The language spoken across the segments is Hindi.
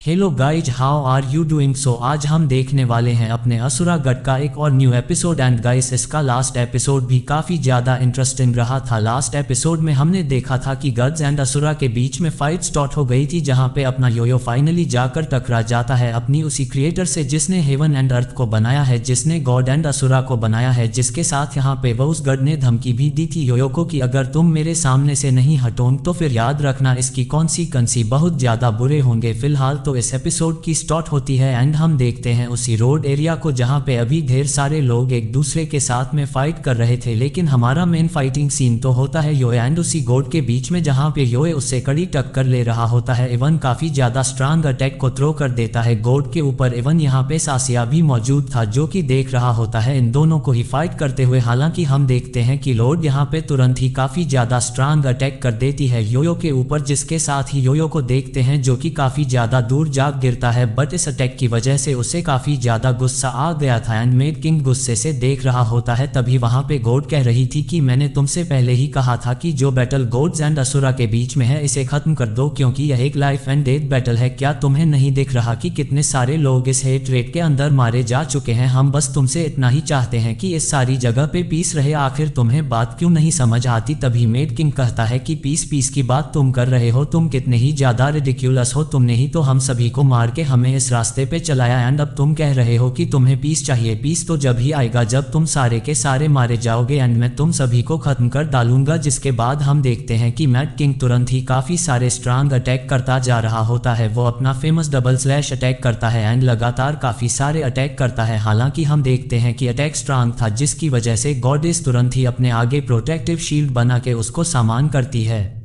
Hello guys, how are you doing. So आज हम देखने वाले हैं अपने असुरा गढ़ का एक और न्यू एपिसोड। एंड गाइस, इसका लास्ट एपिसोड भी काफ़ी ज़्यादा इंटरेस्टिंग रहा था। लास्ट एपिसोड में हमने देखा था कि गड्स एंड असुरा के बीच में फाइट स्टार्ट हो गई थी, जहां पे अपना योयो फाइनली जाकर टकरा जाता है अपनी उसी क्रिएटर से जिसने हेवन एंड अर्थ को बनाया है, जिसने गॉड एंड असुरा को बनाया है, जिसके साथ यहाँ पे वो उस गढ़ ने धमकी भी दी थी योयो को कि अगर तुम मेरे सामने से नहीं हटोगे तो फिर याद रखना इसकी कॉन्सिक्वेंस बहुत ज़्यादा बुरे होंगे। फिलहाल तो इस एपिसोड की स्टार्ट होती है एंड हम देखते हैं उसी रोड एरिया को जहां पे अभी ढेर सारे लोग एक दूसरे के साथ में फाइट कर रहे थे। लेकिन हमारा मेन फाइटिंग सीन तो होता है योए एंड उसी गोड के बीच में, जहां पे योए उससे कड़ी टक्कर ले रहा होता है। इवन काफी ज्यादा स्ट्रांग अटैक को थ्रो कर देता है गोड के ऊपर। इवन यहाँ पे सासिया भी मौजूद था जो कि देख रहा होता है इन दोनों को ही फाइट करते हुए। हालांकि हम देखते हैं कि लॉर्ड यहाँ पे तुरंत ही काफी ज्यादा स्ट्रांग अटैक कर देती है योयो के ऊपर, जिसके साथ ही योयो को देखते हैं जो कि काफी ज्यादा दूर जा गिरता है। बट इस अटैक की वजह से उसे काफी ज्यादा गुस्सा आ गया था एंड मेड किंग गुस्से से देख रहा होता है। तभी वहां पे गॉड कह रही थी कि मैंने तुमसे पहले ही कहा था कि जो बैटल गॉड्स एंड असुरा के बीच में है इसे खत्म कर दो, क्योंकि यह एक लाइफ एंड डेथ बैटल है। क्या तुम्हें नहीं दिख रहा कि कितने सारे लोग इस हेट रेट के अंदर मारे जा चुके हैं? हम बस तुमसे इतना ही चाहते हैं कि इस सारी जगह पे पीस रहे। आखिर तुम्हें बात क्यों नहीं समझ आती? तभी मेड किंग कहता है कि पीस की बात तुम कर रहे हो, तुम कितने ही ज्यादा रिडिक्यूलस हो। तुमने ही तो हम सभी को मार के हमें इस रास्ते पे चलाया एंड अब तुम कह रहे हो कि तुम्हें पीस चाहिए। पीस तो जब ही आएगा जब तुम सारे के सारे मारे जाओगे एंड मैं तुम सभी को खत्म कर डालूंगा। जिसके बाद हम देखते हैं कि मैड किंग तुरंत ही काफी सारे स्ट्रांग अटैक करता जा रहा होता है। वो अपना फेमस डबल स्लैश अटैक करता है एंड लगातार काफी सारे अटैक करता है। हालांकि हम देखते हैं कि अटैक स्ट्रांग था, जिसकी वजह से गॉडेस तुरंत ही अपने आगे प्रोटेक्टिव शील्ड बना के उसको सामान करती है।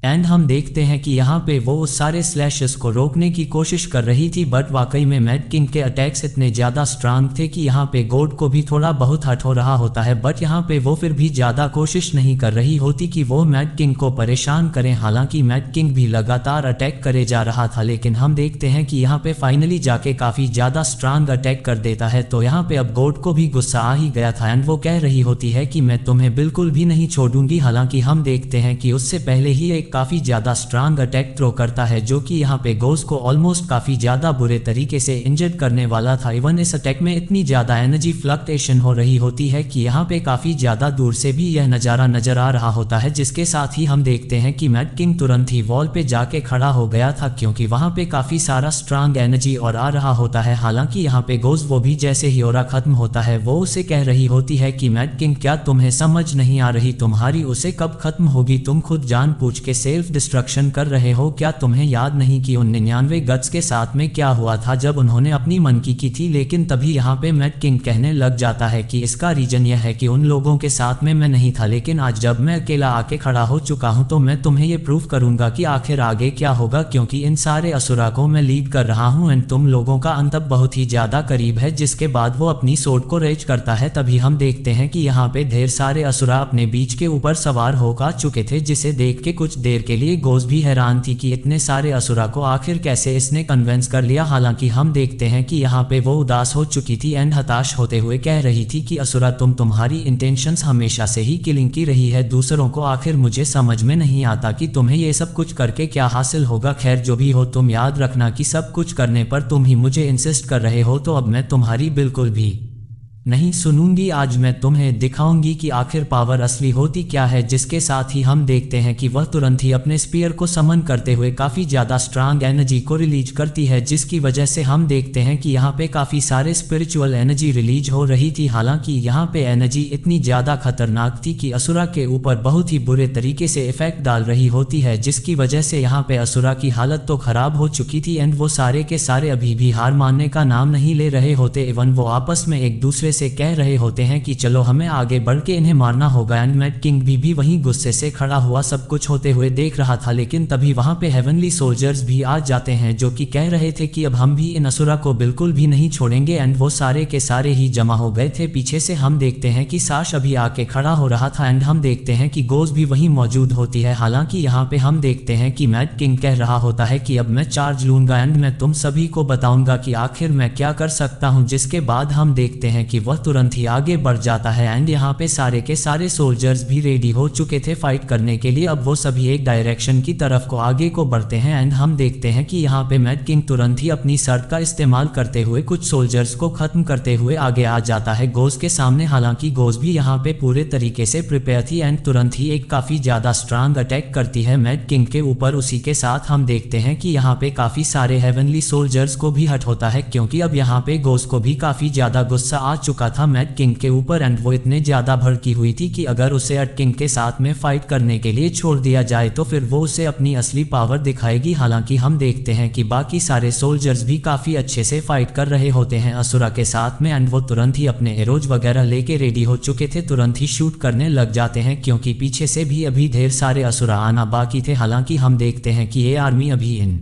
एंड हम देखते हैं कि यहाँ पे वो उस सारे स्लैशेस को रोकने की कोशिश कर रही थी। बट वाकई में मैड किंग के अटैक्स इतने ज़्यादा स्ट्रांग थे कि यहाँ पे गॉड को भी थोड़ा बहुत हर्ट हो रहा होता है। बट यहाँ पे वो फिर भी ज़्यादा कोशिश नहीं कर रही होती कि वो मैड किंग को परेशान करें। हालांकि मैड किंग भी लगातार अटैक करे जा रहा था, लेकिन हम देखते हैं कि यहाँ पे फाइनली जाके काफ़ी ज़्यादा स्ट्रांग अटैक कर देता है। तो यहाँ पे अब गॉड को भी गुस्सा आ ही गया था एंड वो कह रही होती है कि मैं तुम्हें बिल्कुल भी नहीं छोड़ूंगी। हालांकि हम देखते हैं कि उससे पहले ही एक काफी ज्यादा स्ट्रांग अटैक थ्रो करता है, जो कि यहाँ पे गोस को ऑलमोस्ट काफी ज्यादा बुरे तरीके से इंजर्ड करने वाला था। इवन इस अटैक में इतनी ज्यादा एनर्जी फ्लक्चुएशन हो रही होती है कि यहाँ पे काफी ज्यादा दूर से भी यह नजारा नजर आ रहा होता है। जिसके साथ ही हम देखते हैं कि मैड किंग तुरंत ही वॉल पे जाके खड़ा हो गया था, क्योंकि वहां पे काफी सारा स्ट्रांग एनर्जी और आ रहा होता है। हालांकि यहाँ पे गोस वो भी जैसे ही ओरा खत्म होता है वो उसे कह रही होती है कि मैड किंग, क्या तुम्हें समझ नहीं आ रही? तुम्हारी उसे कब खत्म होगी? तुम खुद जान पूछ के सेल्फ डिस्ट्रक्शन कर रहे हो। क्या तुम्हें याद नहीं कि उन 99 गट्स के साथ में क्या हुआ था जब उन्होंने अपनी मन की थी? लेकिन तभी यहाँ पे मैड किंग कहने लग जाता है कि इसका रीजन यह है कि उन लोगों के साथ में मैं नहीं था, लेकिन आज जब मैं अकेला आके खड़ा हो चुका हूँ तो मैं तुम्हें ये प्रूव करूंगा कि आखिर आगे क्या होगा, क्योंकि इन सारे असुरा को मैं लीड कर रहा हूँ एंड तुम लोगों का अंत बहुत ही ज्यादा करीब है। जिसके बाद वो अपनी सोर्ड को रेज करता है। तभी हम देखते हैं कि यहाँ पे ढेर सारे असुरा अपने बीच के ऊपर सवार होकर चुके थे, जिसे देख के कुछ देर के लिए गोस भी हैरान थी कि इतने सारे असुरा को आखिर कैसे इसने कन्विंस कर लिया। हालांकि हम देखते हैं कि यहाँ पे वो उदास हो चुकी थी एंड हताश होते हुए कह रही थी कि असुरा, तुम्हारी इंटेंशंस हमेशा से ही किलिंग की रही है दूसरों को। आखिर मुझे समझ में नहीं आता कि तुम्हें ये सब कुछ करके क्या हासिल होगा। खैर जो भी हो, तुम याद रखना कि सब कुछ करने पर तुम ही मुझे इंसिस्ट कर रहे हो, तो अब मैं तुम्हारी बिल्कुल भी नहीं सुनूंगी। आज मैं तुम्हें दिखाऊंगी कि आखिर पावर असली होती क्या है। जिसके साथ ही हम देखते हैं कि वह तुरंत ही अपने स्पीयर को समन करते हुए काफी ज्यादा स्ट्रांग एनर्जी को रिलीज करती है, जिसकी वजह से हम देखते हैं कि यहाँ पे काफी सारे स्पिरिचुअल एनर्जी रिलीज हो रही थी। हालांकि यहाँ पे एनर्जी इतनी ज्यादा खतरनाक थी कि असुरा के ऊपर बहुत ही बुरे तरीके से इफेक्ट डाल रही होती है, जिसकी वजह से यहाँ पे असुरा की हालत तो खराब हो चुकी थी एंड वो सारे के सारे अभी भी हार मानने का नाम नहीं ले रहे होते। इवन वो आपस में एक दूसरे से कह रहे होते हैं कि चलो हमें आगे बढ़ के इन्हें मारना होगा। एंड मैड किंग भी वहीं गुस्से से खड़ा हुआ सब कुछ होते हुए देख रहा था। लेकिन तभी वहां पे हेवनली सोल्जर्स भी आ जाते हैं, जो कि कह रहे थे कि अब हम भी इन असुरा को बिल्कुल भी नहीं छोड़ेंगे। एंड वो सारे के सारे ही जमा हो गए थे। पीछे से हम देखते हैं कि साश अभी आके खड़ा हो रहा था एंड हम देखते हैं कि गोस भी वहीं मौजूद होती है। हालांकि यहाँ पे हम देखते हैं कि मैड किंग कह रहा होता है कि अब मैं चार्ज लूंगा एंड मैं तुम सभी को बताऊंगा कि आखिर मैं क्या कर सकता हूँ। जिसके बाद हम देखते हैं कि वह तुरंत ही आगे बढ़ जाता है एंड यहाँ पे सारे के सारे सोल्जर्स भी रेडी हो चुके थे फाइट करने के लिए। अब वो सभी एक डायरेक्शन की तरफ को आगे को बढ़ते हैं एंड हम देखते हैं कि यहाँ पे मैड किंग तुरंत ही अपनी सर्ट का इस्तेमाल करते हुए कुछ सोल्जर्स को खत्म करते हुए आगे आ जाता है गोज के सामने। हालांकि गोज भी यहाँ पे पूरे तरीके से प्रिपेयर थी एंड तुरंत ही एक काफी ज्यादा स्ट्रांग अटैक करती है मैड किंग के ऊपर। उसी के साथ हम देखते हैं कि यहाँ पे काफी सारे हेवनली सोल्जर्स को भी हट होता है, क्योंकि अब यहाँ पे गोज को भी काफी ज्यादा गुस्सा आ चुका था मैड किंग के ऊपर एंड वो इतने ज्यादा भड़की हुई थी कि अगर उसे मैड किंग के साथ में फाइट करने के लिए छोड़ दिया जाए तो फिर वो उसे अपनी असली पावर दिखाएगी। हालांकि हम देखते हैं कि बाकी सारे सोल्जर्स भी काफी अच्छे से फाइट कर रहे होते हैं असुरा के साथ में एंड वो तुरंत ही अपने एरोज वगैरह लेके रेडी हो चुके थे, तुरंत ही शूट करने लग जाते हैं क्योंकि पीछे से भी अभी ढेर सारे असुरा आना बाकी थे। हालांकि हम देखते हैं कि ये आर्मी अभी इन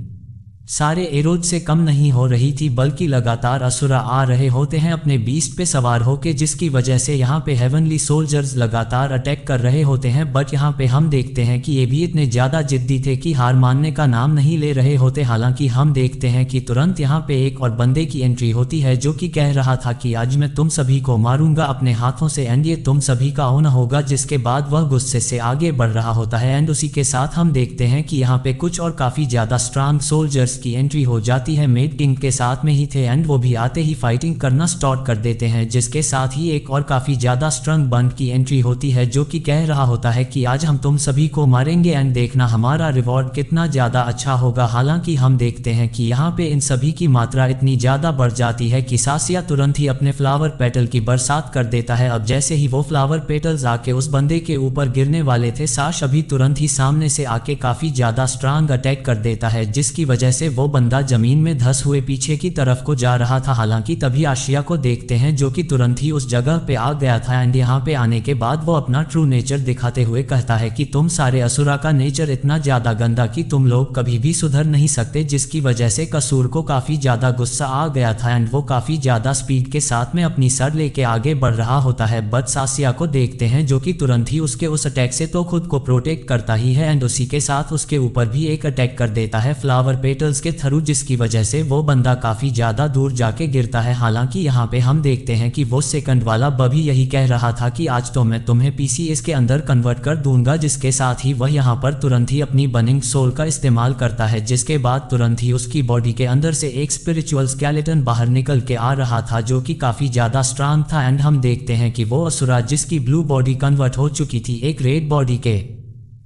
सारे एरोज से कम नहीं हो रही थी, बल्कि लगातार असुरा आ रहे होते हैं अपने बीस्ट पे सवार होके, जिसकी वजह से यहाँ पे हेवनली सोल्जर्स लगातार अटैक कर रहे होते हैं। बट यहाँ पे हम देखते हैं कि ये भी इतने ज्यादा जिद्दी थे कि हार मानने का नाम नहीं ले रहे होते। हालांकि हम देखते हैं कि तुरंत यहाँ पे एक और बंदे की एंट्री होती है जो कि कह रहा था कि आज मैं तुम सभी को मारूंगा अपने हाथों से एंड ये तुम सभी का होना होगा, जिसके बाद वह गुस्से से आगे बढ़ रहा होता है एंड उसी के साथ हम देखते हैं कि यहाँ पे कुछ और काफी ज्यादा स्ट्रांग सोल्जर्स की एंट्री हो जाती है। मेड किंग के साथ में ही थे एंड वो भी आते ही फाइटिंग करना स्टार्ट कर देते हैं, जिसके साथ ही एक और काफी ज्यादा स्ट्रांग बंद की एंट्री होती है जो कि कह रहा होता है कि आज हम तुम सभी को मारेंगे एंड देखना हमारा रिवॉर्ड कितना ज्यादा अच्छा होगा। हालांकि हम देखते हैं कि यहाँ पे इन सभी की मात्रा इतनी ज्यादा बढ़ जाती है कि सासिया तुरंत ही अपने फ्लावर पेटल की बरसात कर देता है। अब जैसे ही वो फ्लावर पेटल्स आके उस बंदे के ऊपर गिरने वाले थे, साश अभी तुरंत ही सामने से आके काफी ज्यादा स्ट्रांग अटैक कर देता है, जिसकी वजह से वो बंदा जमीन में धंस हुए पीछे की तरफ को जा रहा था। हालांकि तभी आशिया को देखते हैं जो कि तुरंत ही उस जगह पे आ गया था एंड यहाँ पे आने के बाद वो अपना ट्रू नेचर दिखाते हुए कहता है कि तुम सारे असुरा का नेचर इतना ज्यादा गंदा कि तुम लोग कभी भी सुधर नहीं सकते, जिसकी वजह से कसूर को काफी ज्यादा गुस्सा आ गया था एंड वो काफी ज्यादा स्पीड के साथ में अपनी सर लेके आगे बढ़ रहा होता है। बट सासिया को देखते हैं जो कि तुरंत ही उसके उस अटैक से तो खुद को प्रोटेक्ट करता ही है एंड उसी के साथ उसके ऊपर भी एक अटैक कर देता है फ्लावर पेटल्स के थ्रू, जिसकी वजह से वो बंदा काफी ज्यादा दूर जाके गिरता है। हालांकि यहाँ पे हम देखते हैं कि वो सेकंड वाला बभी यही कह रहा था कि आज तो मैं तुम्हें पीसीएस के अंदर कन्वर्ट कर दूंगा, जिसके साथ ही वह यहाँ पर तुरंत ही अपनी बर्निंग सोल का इस्तेमाल करता है, जिसके बाद तुरंत ही उसकी बॉडी के अंदर से एक स्पिरिचुअल स्केलेटन बाहर निकल के आ रहा था जो कि काफी ज्यादा स्ट्रांग था एंड हम देखते हैं कि वो असुरा जिसकी ब्लू बॉडी कन्वर्ट हो चुकी थी एक रेड बॉडी के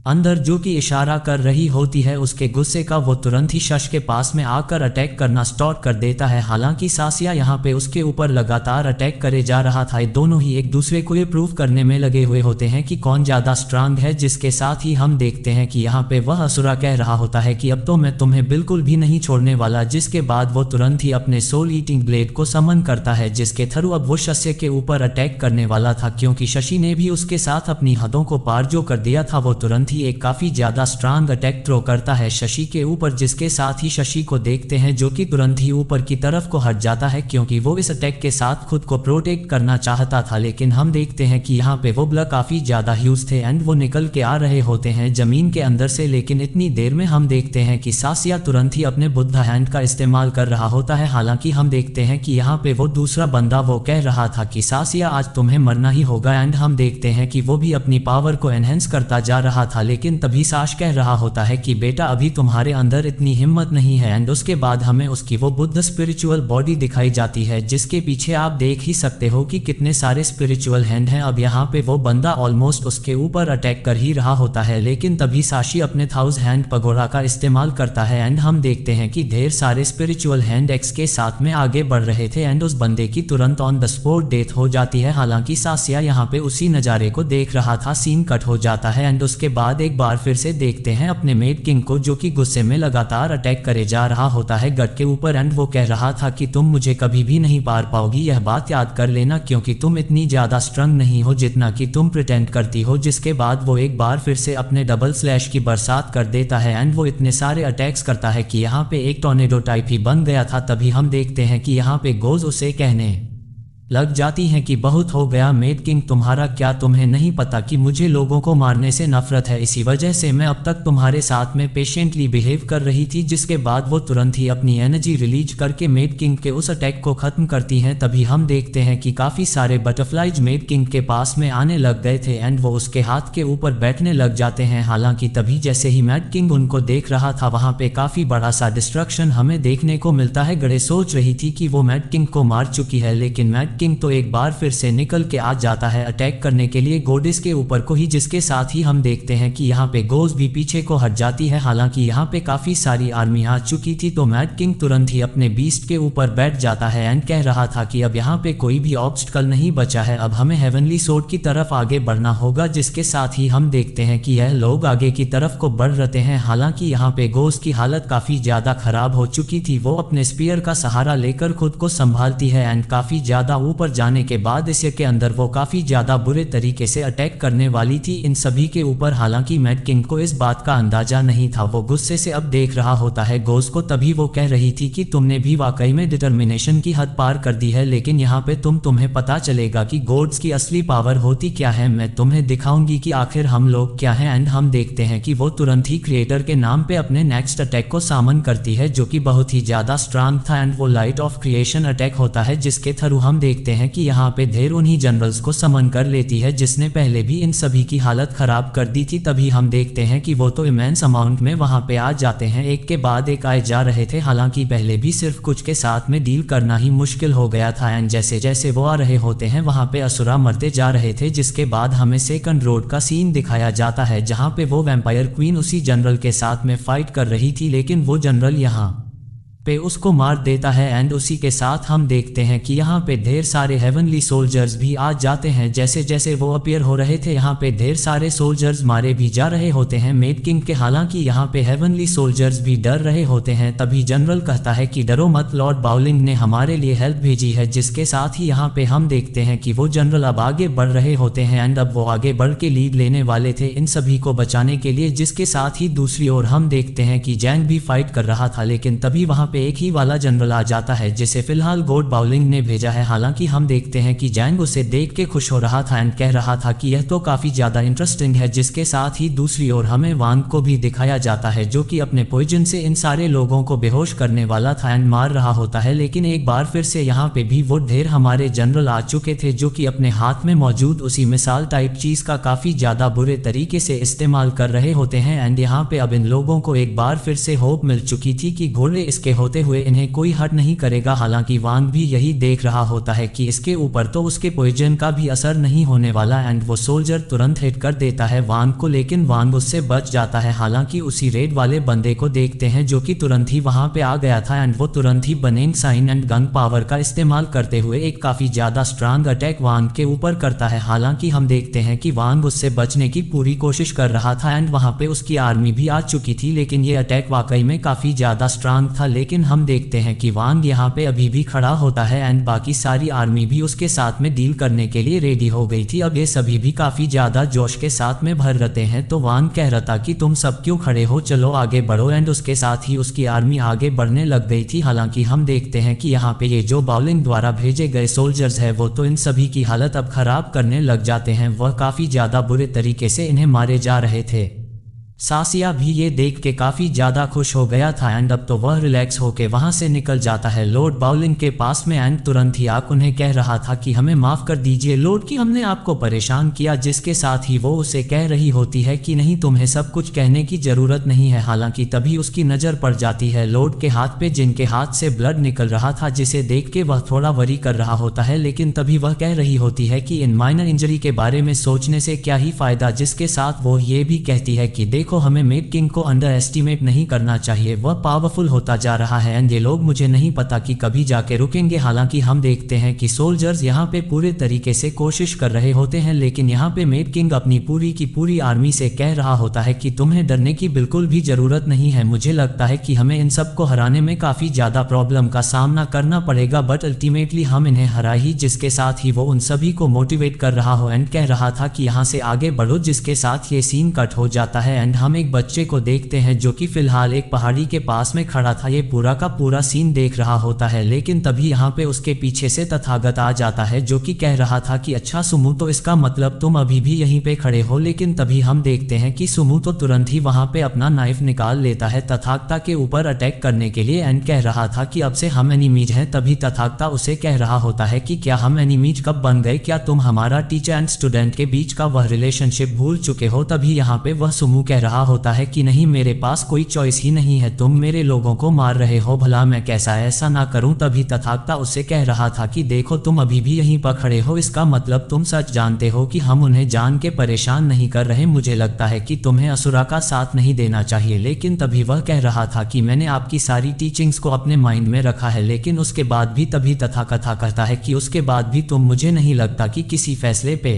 अंदर जो कि इशारा कर रही होती है उसके गुस्से का, वो तुरंत ही शश के पास में आकर अटैक करना स्टार्ट कर देता है। हालांकि सासिया यहाँ पे उसके ऊपर लगातार अटैक करे जा रहा था। दोनों ही एक दूसरे को ये प्रूव करने में लगे हुए होते हैं कि कौन ज्यादा स्ट्रांग है, जिसके साथ ही हम देखते हैं कि यहाँ पे वह असुरा कह रहा होता है कि अब तो मैं तुम्हें बिल्कुल भी नहीं छोड़ने वाला, जिसके बाद वो तुरंत ही अपने सोल ईटिंग ब्लेड को समन करता है, जिसके थ्रू अब वो शस्य के ऊपर अटैक करने वाला था, क्योंकि शशि ने भी उसके साथ अपनी हदों को पार जो कर दिया था। वो तुरंत एक काफी ज्यादा स्ट्रांग अटैक थ्रो करता है शशि के ऊपर, जिसके साथ ही शशि को देखते हैं जो कि तुरंत ही ऊपर की तरफ को हट जाता है, क्योंकि वो इस अटैक के साथ खुद को प्रोटेक्ट करना चाहता था। लेकिन हम देखते हैं कि यहाँ पे वो ब्लड काफी ज्यादा ह्यूज थे एंड वो निकल के आ रहे होते हैं जमीन के अंदर से। लेकिन इतनी देर में हम देखते हैं कि सासिया तुरंत ही अपने बुद्धा हैंड का इस्तेमाल कर रहा होता है। हालांकि हम देखते हैं कि यहाँ पे वो दूसरा बंदा वो कह रहा था कि सासिया आज तुम्हें मरना ही होगा एंड हम देखते हैं कि वो भी अपनी पावर को एनहेंस करता जा रहा था। लेकिन तभी साश कह रहा होता है कि बेटा अभी तुम्हारे अंदर इतनी हिम्मत नहीं है एंड उसके बाद हमें उसकी वो बुद्ध स्पिरिचुअल बॉडी दिखाई जाती है, जिसके पीछे आप देख ही सकते हो कि कितने सारे स्पिरिचुअल हैंड हैं। अब यहाँ पे वो बंदा ऑलमोस्ट उसके ऊपर अटैक कर ही रहा होता है, लेकिन तभी साशी अपने 1000 हैंड पगोड़ा का इस्तेमाल करता है एंड हम देखते हैं कि ढेर सारे स्पिरिचुअल हैंड एक्स के साथ में आगे बढ़ रहे थे एंड उस बंदे की तुरंत ऑन द स्पॉट डेथ हो जाती है। हालांकि सासिया यहाँ पे उसी नज़ारे को देख रहा था, सीन कट हो जाता है एंड उसके बाद एक बार फिर से देखते हैं अपने मेड किंग को जो कि गुस्से में लगातार अटैक करे जा रहा होता है गट के ऊपर एंड वो कह रहा था कि तुम मुझे कभी भी नहीं पार पाओगी, यह बात याद कर लेना, क्योंकि तुम इतनी ज्यादा स्ट्रंग नहीं हो जितना कि तुम प्रिटेंड करती हो। जिसके बाद वो एक बार फिर से अपने डबल स्लैश की बरसात कर देता है एंड वो इतने सारे अटैक्स करता है कि यहाँ पे एक टॉर्नेडो टाइप ही बन गया था। तभी हम देखते हैं कि यहाँ पे गोज उसे कहने लग जाती हैं कि बहुत हो गया मेड किंग तुम्हारा, क्या तुम्हें नहीं पता कि मुझे लोगों को मारने से नफरत है, इसी वजह से मैं अब तक तुम्हारे साथ में पेशेंटली बिहेव कर रही थी। जिसके बाद वो तुरंत ही अपनी एनर्जी रिलीज करके मेड किंग के उस अटैक को खत्म करती हैं। तभी हम देखते हैं कि काफी सारे बटरफ्लाइज मेड किंग के पास में आने लग गए थे एंड वो उसके हाथ के ऊपर बैठने लग जाते हैं। हालांकि तभी जैसे ही मेड किंग उनको देख रहा था वहां पे काफी बड़ा सा डिस्ट्रक्शन हमें देखने को मिलता है। गड़े सोच रही थी कि वो मेड किंग को मार चुकी है, लेकिन मेड किंग तो एक बार फिर से निकल के आ जाता है अटैक करने के लिए गोडेस के ऊपर को ही, जिसके साथ ही हम देखते हैं कि यहाँ पे गोज भी पीछे को हट जाती है। हालांकि यहाँ पे काफी सारी आर्मी आ चुकी थी तो मेड किंग तुरंत ही अपने बीस्ट के ऊपर बैठ जाता है एंड कह रहा था कि अब यहाँ पे कोई भी ऑब्स्टिकल नहीं बचा है, अब हमें हेवनली सोर्ड की तरफ आगे बढ़ना होगा। जिसके साथ ही हम देखते हैं कि यह लोग आगे की तरफ को बढ़ रहे हैं। हालांकि यहाँ पे गोज की हालत काफी ज्यादा खराब हो चुकी थी, वो अपने स्पीयर का सहारा लेकर खुद को संभालती है एंड काफी ज्यादा ऊपर जाने के बाद इसके अंदर वो काफी ज्यादा बुरे तरीके से अटैक करने वाली थी इन सभी के ऊपर। हालांकि मेड किंग को इस बात का अंदाजा नहीं था, वो गुस्से से अब देख रहा होता है गोज को। तभी वो कह रही थी कि तुमने भी वाकई में डिटर्मिनेशन की हद पार कर दी है, लेकिन यहाँ पे तुम्हें पता चलेगा कि गोड्स की असली पावर होती क्या है, मैं तुम्हें दिखाऊंगी कि आखिर हम लोग क्या हैं। एंड हम देखते हैं कि वो तुरंत ही क्रिएटर के नाम पे अपने नेक्स्ट अटैक को सामन करती है जो कि बहुत ही ज्यादा स्ट्रांग था एंड वो लाइट ऑफ क्रिएशन अटैक होता है, जिसके थ्रू हम देखते हैं कि यहाँ पे ढेर उन्हीं जनरल्स को समन कर लेती है जिसने पहले भी इन सभी की हालत खराब कर दी थी। तभी हम देखते हैं कि वो तो इमेंस अमाउंट में वहां पे आ जाते हैं, एक के बाद एक आए जा रहे थे। हालांकि पहले भी सिर्फ कुछ के साथ में डील करना ही मुश्किल हो गया था एंड जैसे जैसे वो आ रहे होते हैं वहां पे असुरा मरते जा रहे थे। जिसके बाद हमें सेकंड रोड का सीन दिखाया जाता है जहां पे वो वैम्पायर क्वीन उसी जनरल के साथ में फाइट कर रही थी, लेकिन वो जनरल यहाँ पे उसको मार देता है एंड उसी के साथ हम देखते हैं कि यहाँ पे ढेर सारे हेवनली सोल्जर्स भी आ जाते हैं। जैसे जैसे वो अपीयर हो रहे थे यहाँ पे ढेर सारे सोल्जर्स मारे भी जा रहे होते हैं मेड किंग के। हालांकि यहाँ पे हेवनली सोल्जर्स भी डर रहे होते हैं। तभी जनरल कहता है कि डरो मत, लॉर्ड बाउलिंग ने हमारे लिए हेल्प भेजी है। जिसके साथ ही यहाँ पे हम देखते हैं कि वो जनरल अब आगे बढ़ रहे होते हैं एंड अब वो आगे बढ़ के लीड लेने वाले थे इन सभी को बचाने के लिए। जिसके साथ ही दूसरी ओर हम देखते हैं कि जैंग भी फाइट कर रहा था, लेकिन तभी वहां पे एक ही वाला जनरल आ जाता है जिसे फिलहाल गॉड बाउलिंग ने भेजा है। हालांकि हम देखते हैं कि जैंग उसे देख के खुश हो रहा था एंड कह रहा था कि यह तो काफी ज्यादा इंटरेस्टिंग है। जिसके साथ ही दूसरी ओर हमें वांग को भी दिखाया जाता है जो कि अपने पॉइजन से इन सारे लोगों को बेहोश करने वाला था एंड मार रहा होता है। लेकिन एक बार फिर से यहाँ पे भी वो ढेर हमारे जनरल आ चुके थे जो कि अपने हाथ में मौजूद उसी मिसाल टाइप चीज का काफी ज्यादा बुरे तरीके से इस्तेमाल कर रहे होते हैं एंड यहाँ पे अब इन लोगों को एक बार फिर से होप मिल चुकी थी कि घोड़े इसके होते हुए इन्हें कोई हर्ट नहीं करेगा। हालांकि वांग भी यही देख रहा होता है कि इसके ऊपर तो उसके पॉइजन का भी असर नहीं होने वाला एंड वो सोल्जर तुरंत हिट कर देता है वांग को, लेकिन वांग उससे बच जाता है। हालांकि उसी रेड वाले बंदे को देखते हैं जो कि तुरंत ही वहां पे आ गया था एंड वो तुरंत ही बनेंग साइन एंड गन पावर का इस्तेमाल करते हुए एक काफी ज्यादा स्ट्रांग अटैक वांग के ऊपर करता है। हालांकि हम देखते हैं कि वांग उससे बचने की पूरी कोशिश कर रहा था एंड वहां पे उसकी आर्मी भी आ चुकी थी, लेकिन ये अटैक वाकई में काफी ज्यादा स्ट्रांग था। लेकिन हम देखते हैं कि वांग यहाँ पे अभी भी खड़ा होता है एंड बाकी सारी आर्मी भी उसके साथ में डील करने के लिए रेडी हो गई थी। अब ये सभी भी काफी ज्यादा जोश के साथ में भर रहे हैं। तो वांग कह रहा था कि तुम सब क्यों खड़े हो, चलो आगे बढ़ो एंड उसके साथ ही उसकी आर्मी आगे बढ़ने लग गई थी। हालांकि हम देखते हैं कि यहाँ पे ये जो बाउलिंग द्वारा भेजे गए सोल्जर्स है वो तो इन सभी की हालत अब खराब करने लग जाते हैं, वह काफी ज्यादा बुरे तरीके से इन्हें मारे जा रहे थे। सासिया भी ये देख के काफी ज्यादा खुश हो गया था एंड अब तो वह रिलैक्स होके वहां से निकल जाता है लॉर्ड बाउलिंग के पास में एंड तुरंत ही आक उन्हें कह रहा था कि हमें माफ कर दीजिए लॉर्ड कि हमने आपको परेशान किया। जिसके साथ ही वो उसे कह रही होती है कि नहीं, तुम्हें सब कुछ कहने की जरूरत नहीं है। हालांकि तभी उसकी नजर पड़ जाती है लॉर्ड के हाथ पे जिनके हाथ से ब्लड निकल रहा था, जिसे देख के वह थोड़ा वरी कर रहा होता है। लेकिन तभी वह कह रही होती है कि इन माइनर इंजरी के बारे में सोचने से क्या ही फायदा। जिसके साथ वो ये भी कहती है कि देखो, हमें मेड किंग को अंडर एस्टिमेट नहीं करना चाहिए, वह पावरफुल होता जा रहा है एंड ये लोग मुझे नहीं पता कि कभी जाके रुकेंगे। हालांकि हम देखते हैं कि सोल्जर्स यहाँ पे पूरे तरीके से कोशिश कर रहे होते हैं, लेकिन यहाँ पे मेड किंग अपनी पूरी की पूरी आर्मी से कह रहा होता है कि तुम्हें डरने की बिल्कुल भी जरूरत नहीं है। मुझे लगता है कि हमें इन सबको हराने में काफी ज्यादा प्रॉब्लम का सामना करना पड़ेगा, बट अल्टीमेटली हम इन्हें हरा ही। जिसके साथ ही वो उन सभी को मोटिवेट कर रहा हो एंड कह रहा था कि यहाँ से आगे बढ़ो। जिसके साथ ये सीन कट हो जाता है एंड हम एक बच्चे को देखते हैं जो कि फिलहाल एक पहाड़ी के पास में खड़ा था। ये पूरा का पूरा सीन देख रहा होता है, लेकिन तभी यहाँ पे उसके पीछे से तथागत आ जाता है जो कि कह रहा था कि अच्छा सुमो, तो इसका मतलब तुम अभी भी यहीं पे खड़े हो। लेकिन तभी हम देखते हैं कि सुमो तो तुरंत ही वहां पे अपना नाइफ निकाल लेता है तथागता के ऊपर अटैक करने के लिए एंड कह रहा था कि अब से हम एनिमीज हैं। तभी तथागता उसे कह रहा होता है कि क्या हम एनिमीज कब बन गए, क्या तुम हमारा टीचर एंड स्टूडेंट के बीच का वह रिलेशनशिप भूल चुके हो। तभी यहाँ पे वह सुमो कह रहा होता है कि नहीं, मेरे पास कोई चॉइस ही नहीं है, तुम मेरे लोगों को मार रहे हो, भला मैं कैसा ऐसा ना करूं। तभी तथागता उसे कह रहा था कि देखो तुम अभी भी यहीं पर खड़े हो, इसका मतलब तुम सच जानते हो कि हम उन्हें जान के परेशान नहीं कर रहे। मुझे लगता है कि तुम्हें असुरा का साथ नहीं देना चाहिए। लेकिन तभी वह कह रहा था कि मैंने आपकी सारी टीचिंग्स को अपने माइंड में रखा है, लेकिन उसके बाद भी तभी तथागता कहता है कि उसके बाद भी तुम, मुझे नहीं लगता कि किसी फैसले पे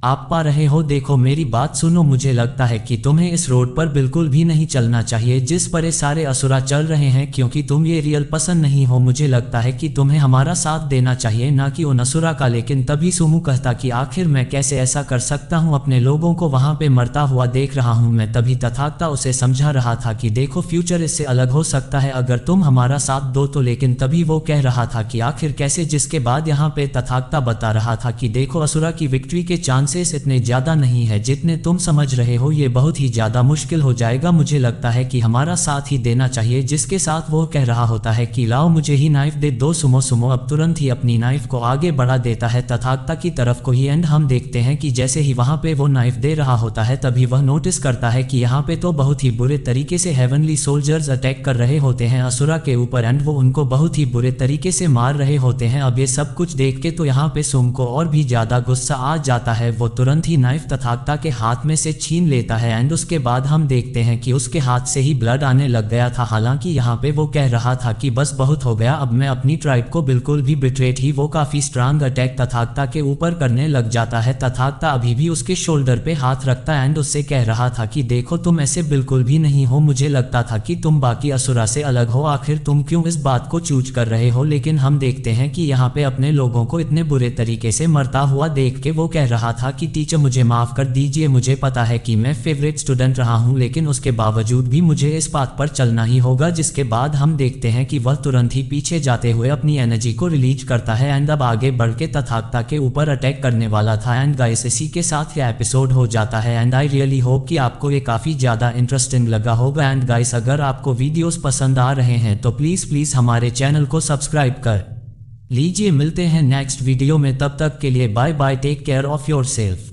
आप पा रहे हो। देखो मेरी बात सुनो, मुझे लगता है कि तुम्हें इस रोड पर बिल्कुल भी नहीं चलना चाहिए जिस पर ये सारे असुरा चल रहे हैं, क्योंकि तुम ये रियल पसंद नहीं हो। मुझे लगता है कि तुम्हें हमारा साथ देना चाहिए, ना कि उन असुरा का। लेकिन तभी सुमो कहता कि आखिर मैं कैसे ऐसा कर सकता हूँ, अपने लोगों को वहां पे मरता हुआ देख रहा हूँ मैं। तभी तथागता उसे समझा रहा था कि देखो फ्यूचर इससे अलग हो सकता है अगर तुम हमारा साथ दो तो। लेकिन तभी वो कह रहा था कि आखिर कैसे, जिसके बाद यहाँ पे तथागता बता रहा था कि देखो असुरा की विक्ट्री के चांसेस इतने ज्यादा नहीं है जितने तुम समझ रहे हो, ये बहुत ही ज्यादा मुश्किल हो जाएगा। मुझे लगता है कि हमारा साथ ही देना चाहिए। जिसके साथ वो कह रहा होता है कि लाओ मुझे ही नाइफ दे दो। सुमो अब तुरंत ही अपनी नाइफ को आगे बढ़ा देता है तथागता की तरफ को ही एंड हम देखते हैं कि जैसे ही वहां पे वो नाइफ दे रहा होता है तभी वह नोटिस करता है कि यहाँ पे तो बहुत ही बुरे तरीके से हेवनली सोल्जर्स अटैक कर रहे होते हैं असुरा के ऊपर एंड वो उनको बहुत ही बुरे तरीके से मार रहे होते हैं। अब ये सब कुछ देख के तो यहाँ पे सुम को और भी ज्यादा गुस्सा आ जाता है। वो तुरंत ही नाइफ तथागता के हाथ में से छीन लेता है एंड उसके बाद हम देखते हैं कि उसके हाथ से ही ब्लड आने लग गया था। हालांकि यहाँ पे वो कह रहा था कि बस बहुत हो गया, अब मैं अपनी ट्राइब को बिल्कुल भी बिट्रेट ही। वो काफी स्ट्रांग अटैक तथागता के ऊपर करने लग जाता है। तथागता अभी भी उसके शोल्डर पे हाथ रखता एंड उससे कह रहा था कि देखो तुम ऐसे बिल्कुल भी नहीं हो, मुझे लगता था कि तुम बाकी असुरा से अलग हो, आखिर तुम क्यों इस बात को चूज कर रहे हो। लेकिन हम देखते हैं कि यहाँ पे अपने लोगों को इतने बुरे तरीके से मरता हुआ देख के वो कह रहा था कि टीचर मुझे माफ कर दीजिए, मुझे पता है कि मैं फेवरेट स्टूडेंट रहा हूं, लेकिन उसके बावजूद भी मुझे इस बात पर चलना ही होगा। जिसके बाद हम देखते हैं कि वह तुरंत ही पीछे जाते हुए अपनी एनर्जी को रिलीज करता है एंड अब आगे बढ़ के तथागता के ऊपर अटैक करने वाला था। एंड गाइस इसी के साथ यह एपिसोड हो जाता है एंड आई रियली होप कि आपको ये काफी ज्यादा इंटरेस्टिंग लगा होगा। एंड गाइस अगर आपको वीडियोस पसंद आ रहे हैं तो प्लीज हमारे चैनल को सब्सक्राइब कर लीजिए। मिलते हैं नेक्स्ट वीडियो में, तब तक के लिए bye bye, take care of yourself.